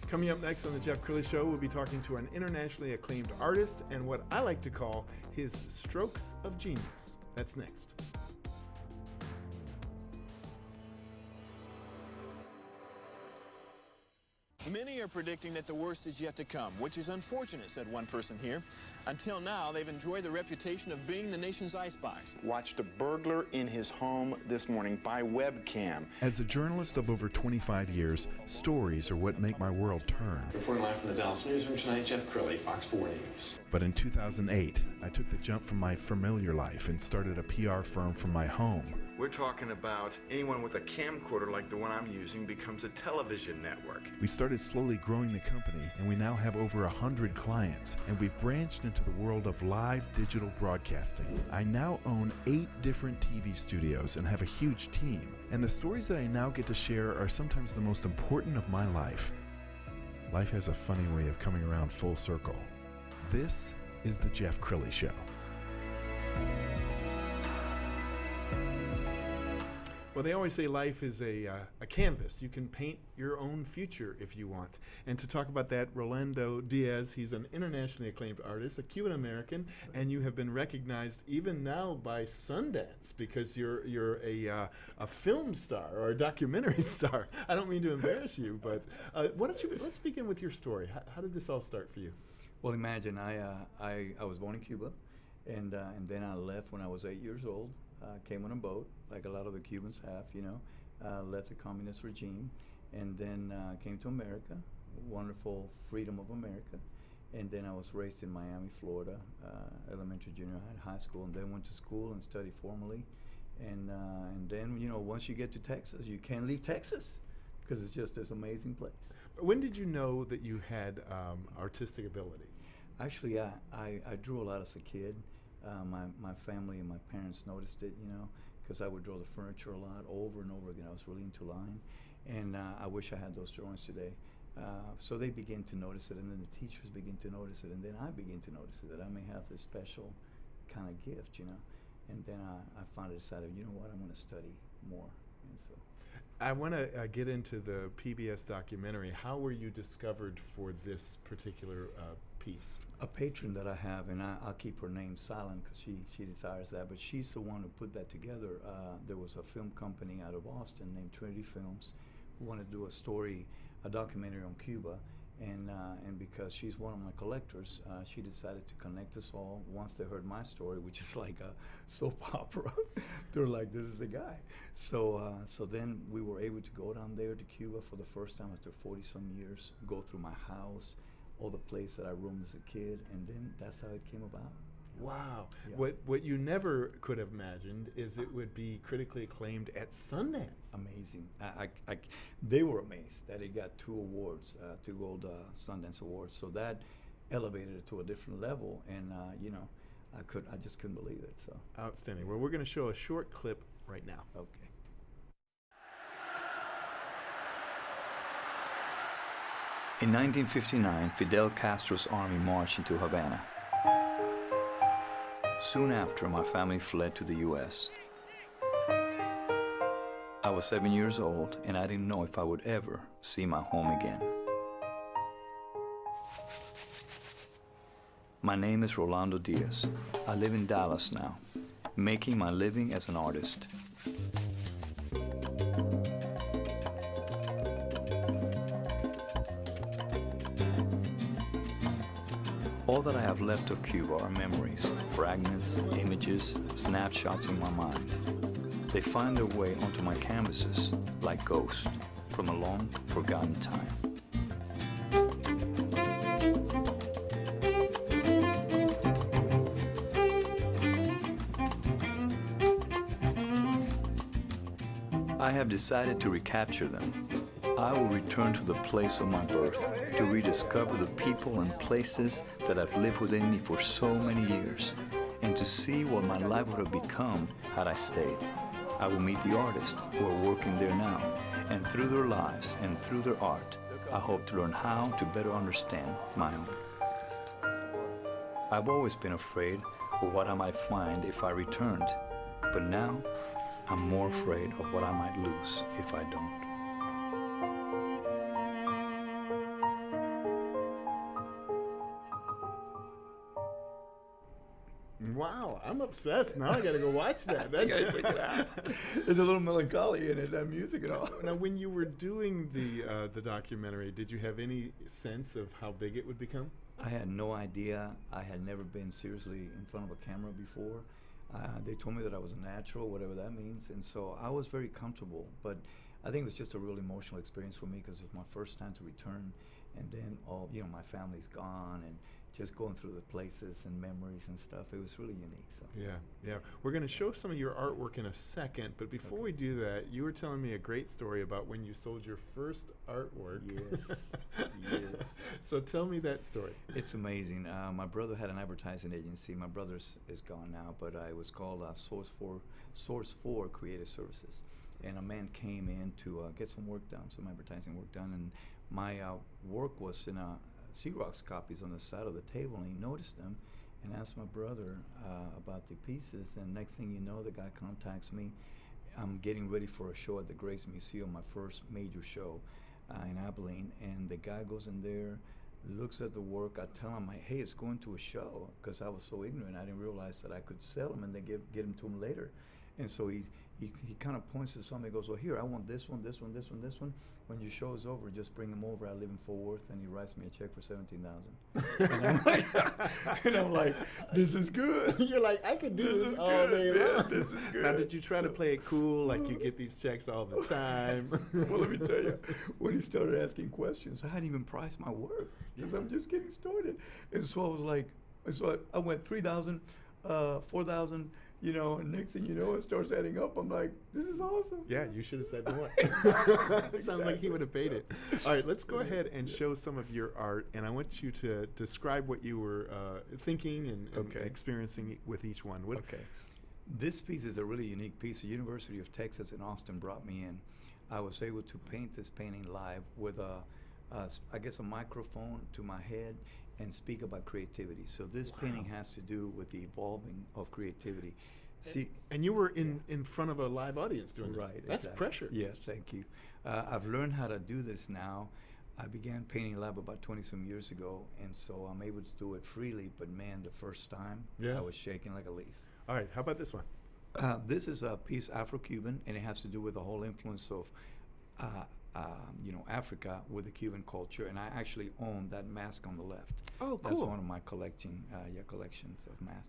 Coming up next on the Jeff Crilley Show, we'll be talking to an internationally acclaimed artist and what I like to call his strokes of genius. That's next. Many are predicting that the worst is yet to come, which is unfortunate, said one person here. Until now, they've enjoyed the reputation of being the nation's icebox. Watched a burglar in his home this morning by webcam. As a journalist of over 25 years, stories are what make my world turn. Reporting live from the Dallas newsroom tonight, Jeff Crilley, Fox 4 News. But in 2008, I took the jump from my familiar life and started a PR firm from my home. We're talking about anyone with a camcorder like the one I'm using becomes a television network. We started slowly growing the company, and we now have over 100 clients, and we've branched into the world of live digital broadcasting. I now own 8 different TV studios and have a huge team, and the stories that I now get to share are sometimes the most important of my life. Life has a funny way of coming around full circle. This is the Jeff Crilley Show. Well, they always say life is a canvas. You can paint your own future if you want. And to talk about that, Rolando Diaz, he's an internationally acclaimed artist, a Cuban-American, and you have been recognized even now by Sundance because you're a film star or a documentary star. I don't mean to embarrass you, but let's begin with your story. How did this all start for you? Well, imagine I was born in Cuba, and then I left when I was 8 years old. Came on a boat, like a lot of the Cubans have, left the communist regime, and then came to America, wonderful freedom of America. And then I was raised in Miami, Florida, elementary, junior high school, and then went to school and studied formally. And then, once you get to Texas, you can't leave Texas because it's just this amazing place. When did you know that you had artistic ability? Actually, I drew a lot as a kid. My family and my parents noticed it, because I would draw the furniture a lot over and over again. I was really into line, and I wish I had those drawings today. So they begin to notice it, and then the teachers begin to notice it, and then I begin to notice it, that I may have this special kind of gift, And then I finally decided, you know what, I'm going to study more. And so I want to get into the PBS documentary. How were you discovered for this particular piece? A patron that I have, and I'll keep her name silent because she desires that, but she's the one who put that together. There was a film company out of Austin named Trinity Films who wanted to do a documentary on Cuba, and because she's one of my collectors, she decided to connect us all. Once they heard my story, which is like a soap opera, they were like, this is the guy. So then we were able to go down there to Cuba for the first time after 40-some years, go through my house, all the place that I roamed as a kid, and then that's how it came about. Wow. Yeah. What you never could have imagined is it would be critically acclaimed at Sundance. Amazing. They were amazed that it got 2 awards, 2 Gold Sundance Awards. So that elevated it to a different level, and I just couldn't believe it. So outstanding. Well, we're going to show a short clip right now. Okay. In 1959, Fidel Castro's army marched into Havana. Soon after, my family fled to the U.S. I was 7 years old, and I didn't know if I would ever see my home again. My name is Rolando Diaz. I live in Dallas now, making my living as an artist. All that I have left of Cuba are memories, fragments, images, snapshots in my mind. They find their way onto my canvases like ghosts from a long forgotten time. I have decided to recapture them. I will return to the place of my birth to rediscover the people and places that have lived within me for so many years, and to see what my life would have become had I stayed. I will meet the artists who are working there now, and through their lives and through their art, I hope to learn how to better understand my own. I've always been afraid of what I might find if I returned, but now I'm more afraid of what I might lose if I don't. Wow, I'm obsessed. Now I got to go watch that. You gotta check it out. There's a little melancholy in it, that music and all. Now, when you were doing the documentary, did you have any sense of how big it would become? I had no idea. I had never been seriously in front of a camera before. They told me that I was a natural, whatever that means, and so I was very comfortable. But I think it was just a real emotional experience for me because it was my first time to return, and then my family's gone, and just going through the places and memories and stuff. It was really unique. So Yeah. We're going to show some of your artwork in a second, but before we do that, you were telling me a great story about when you sold your first artwork. Yes, yes. So tell me that story. It's amazing. My brother had an advertising agency. My brother's is gone now, but it was called Source 4 Creative Services. And a man came in to get some work done, some advertising work done, and my work was in Xerox copies on the side of the table, and he noticed them and asked my brother about the pieces, and next thing you know, the guy contacts me. I'm getting ready for a show at the Grace Museum, my first major show in Abilene, and the guy goes in there, looks at the work. I tell him, hey, it's going to a show, because I was so ignorant. I didn't realize that I could sell them and then get them to him later. And so he kind of points to something. He goes, well, here, I want this one, this one, this one, this one. When your show is over, just bring them over. I live in Fort Worth, and he writes me a check for $17,000. And I'm like, this is good. You're like, I could do this all day long. This is good. Now, did you try to play it cool, like you get these checks all the time? Well, let me tell you, when he started asking questions, I hadn't even priced my work because I'm just getting started. And so I was like, I went 3,000, 4,000. And next thing you know, it starts adding up. I'm like, this is awesome. Yeah, you should have said more. Sounds like he would have paid it. All right, let's go ahead and show some of your art, and I want you to describe what you were thinking and experiencing with each one. Okay. This piece is a really unique piece. The University of Texas in Austin brought me in. I was able to paint this painting live with a microphone to my head and speak about creativity. So this painting has to do with the evolving of creativity. See, and you were in front of a live audience doing this. Right, That's exactly. pressure. Yeah, thank you. I've learned how to do this now. I began painting live about 20-some years ago, and so I'm able to do it freely, but man, the first time, I was shaking like a leaf. All right, how about this one? This is a piece Afro-Cuban, and it has to do with the whole influence of Africa with the Cuban culture, and I actually own that mask on the left. Oh, cool. That's one of my collections of masks.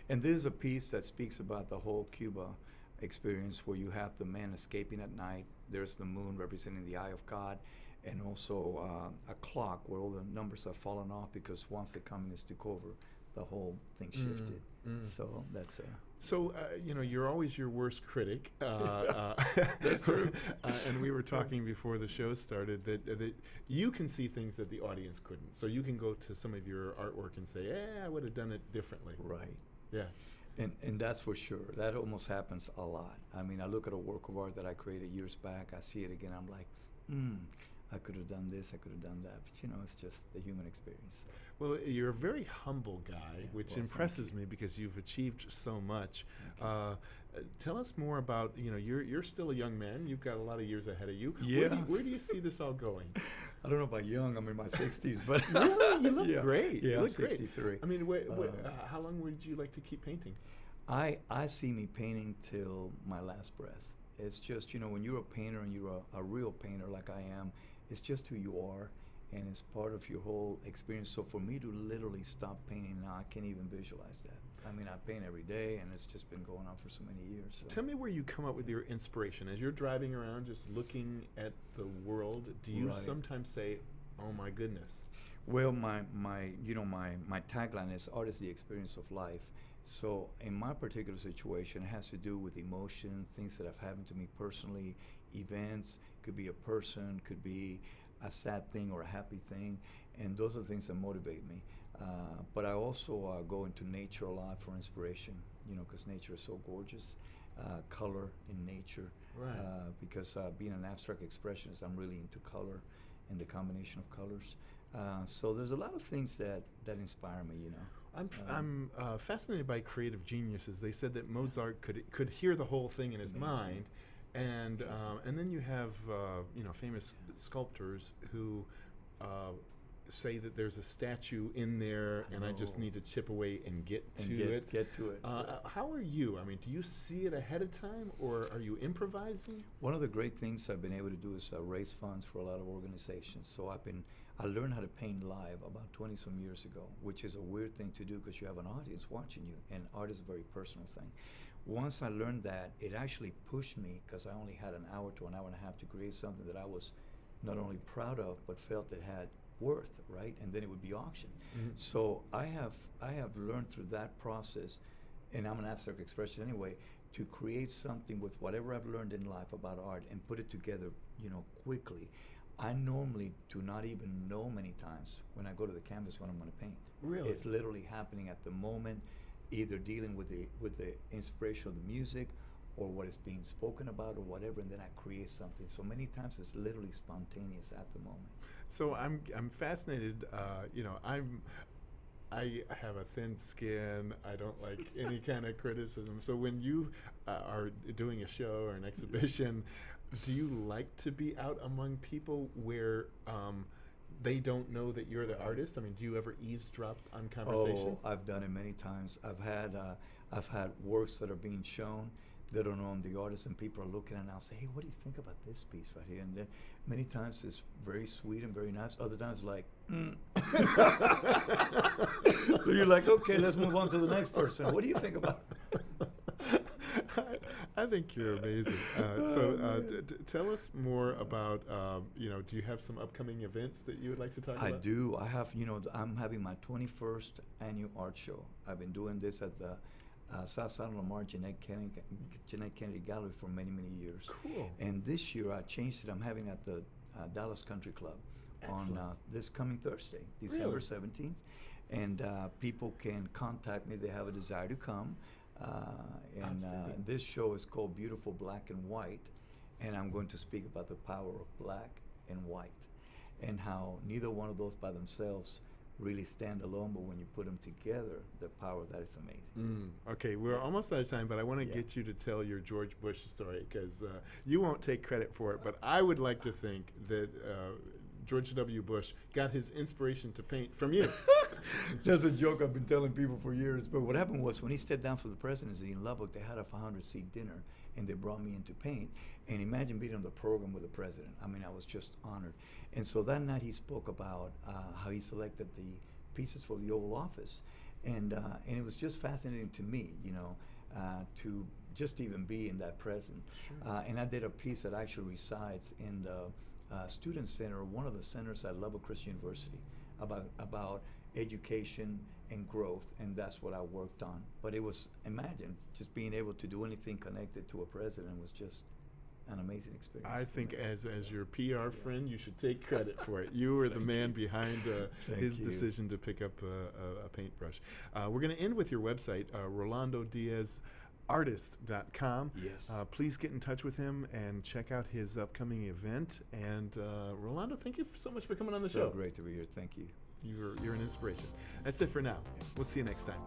And this is a piece that speaks about the whole Cuba experience, where you have the men escaping at night. There's the moon representing the eye of God, and also a clock where all the numbers have fallen off because once the communists took over, the whole thing shifted. So that's So, you're always your worst critic. That's true. And we were talking before the show started that you can see things that the audience couldn't. So you can go to some of your artwork and say, I would have done it differently. Right. Yeah. And that's for sure. That almost happens a lot. I mean, I look at a work of art that I created years back. I see it again. I'm like, I could have done this, I could have done that. But, it's just the human experience. Well, you're a very humble guy, which impresses me because you've achieved so much. Tell us more about, you're still a young man. You've got a lot of years ahead of you. Yeah. Where do you see this all going? I don't know about young. I'm in my 60s, but really, you look great. Yeah, you I'm look 63. Great. I mean, how long would you like to keep painting? I see me painting till my last breath. It's just, when you're a painter and you're a real painter like I am, it's just who you are, and it's part of your whole experience. So for me to literally stop painting now, I can't even visualize that. I mean, I paint every day, and it's just been going on for so many years. So. Tell me where you come up with your inspiration. As you're driving around just looking at the world, do you sometimes say, oh my goodness? Well, my tagline is art is the experience of life. So in my particular situation, it has to do with emotions, things that have happened to me personally, events, could be a person, could be a sad thing or a happy thing, and those are the things that motivate me. But I also go into nature a lot for inspiration, because nature is so gorgeous. Color in nature, right. Because being an abstract expressionist, I'm really into color and the combination of colors. So there's a lot of things that inspire me, I'm fascinated by creative geniuses. They said that Mozart could hear the whole thing in his mind, and then you have famous sculptors who say that there's a statue in there and I just need to chip away and get to it. Get to it. How are you? I mean, do you see it ahead of time, or are you improvising? One of the great things I've been able to do is raise funds for a lot of organizations. So I learned how to paint live about 20 some years ago, which is a weird thing to do because you have an audience watching you, and art is a very personal thing. Once I learned that, it actually pushed me, because I only had an hour to an hour and a half to create something that I was not only proud of, but felt it had worth, right? And then it would be auctioned. So I have learned through that process, and I'm an abstract expression anyway, to create something with whatever I've learned in life about art and put it together, quickly. I normally do not even know many times when I go to the canvas what I'm going to paint. Really? It's literally happening at the moment, either dealing with the inspiration of the music or what is being spoken about or whatever, and then I create something. So many times it's literally spontaneous at the moment. So I'm fascinated. I have a thin skin. I don't like any kind of criticism. So when you are doing a show or an exhibition, do you like to be out among people where they don't know that you're the artist? I mean, do you ever eavesdrop on conversations? Oh, I've done it many times. I've had works that are being shown. They don't know I'm the artist, and people are looking and I'll say, hey, what do you think about this piece right here? And then many times it's very sweet and very nice. Other times like, So you're like, okay, let's move on to the next person. What do you think about it? I think you're amazing. Tell us more about, do you have some upcoming events that you would like to talk about? I do. I have, I'm having my 21st annual art show. I've been doing this at the South Side of Lamar Jeanette Kennedy Gallery for many, many years. Cool. And this year I changed it. I'm having it at the Dallas Country Club on this coming Thursday, December 17th. And people can contact me if they have a desire to come. This show is called Beautiful Black and White, and I'm going to speak about the power of black and white and how neither one of those by themselves really stand alone, but when you put them together, the power of that is amazing. Okay, we're almost out of time, but I want to get you to tell your George Bush story, because you won't take credit for it, but I would like to think that George W. Bush got his inspiration to paint from you. That's a joke I've been telling people for years. But what happened was when he stepped down for the presidency in Lubbock, they had a 500-seat dinner, and they brought me in to paint. And imagine being on the program with the president. I mean, I was just honored. And so that night he spoke about how he selected the pieces for the Oval Office. And it was just fascinating to me, to just even be in that presence. Sure. And I did a piece that actually resides in the Student Center, one of the centers at Lubbock Christian University, about education and growth, and that's what I worked on. But it was, imagine, just being able to do anything connected to a president was just an amazing experience. I think as your PR friend, you should take credit for it. You were the man behind his decision to pick up a paintbrush. We're going to end with your website, Rolando Diaz. Artist.com. Yes. Please get in touch with him and check out his upcoming event. And Rolando, thank you so much for coming on the show. So great to be here. Thank you. You're an inspiration. That's it for now. We'll see you next time.